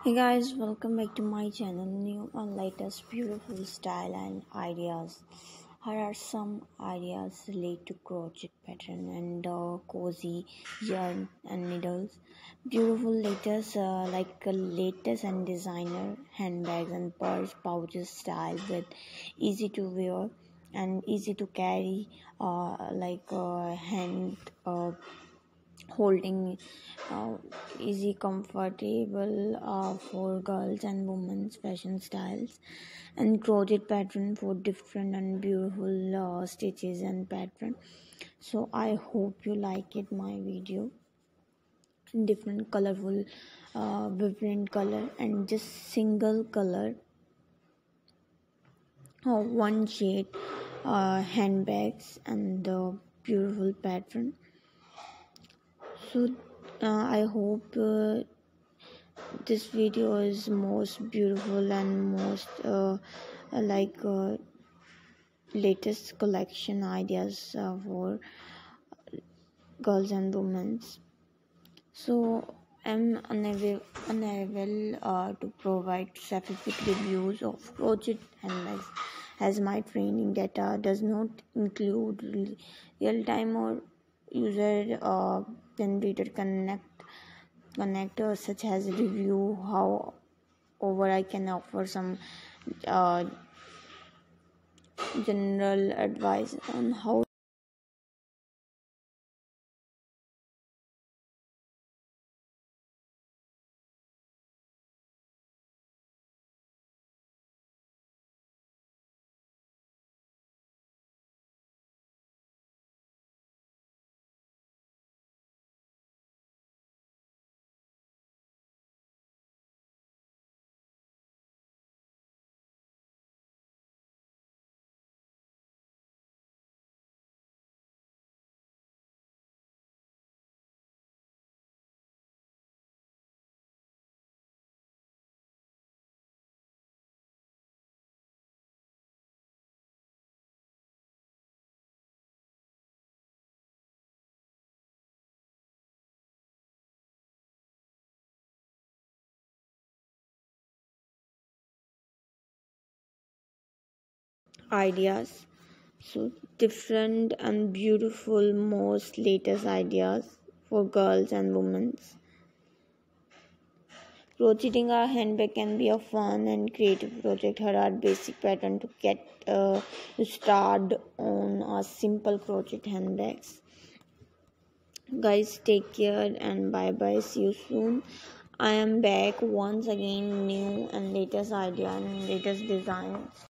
Hey guys, welcome back to my channel. New and latest beautiful style and ideas. Here are some ideas related to crochet pattern and cozy yarn and needles. Beautiful latest latest and designer handbags and purse pouches style with easy to wear and easy to carry hand holding easy comfortable for girls and women's fashion styles and crochet pattern for different and beautiful stitches and pattern. So I hope you like it my video. Different colorful vibrant color and just single color one shade handbags and the beautiful pattern. So I hope this video is most beautiful and most like latest collection ideas for girls and women. So I'm unable to provide specific reviews of crochet handbags as my training data does not include real-time or user generated connectors such as review. However, I can offer some uh, general advice on how ideas. So different and beautiful, most latest ideas for girls and women. Crocheting a handbag can be a fun and creative project. Here are basic pattern to get started on a simple crochet handbags. Guys, take care and bye bye. See you soon. I am back once again, new and latest idea and latest designs.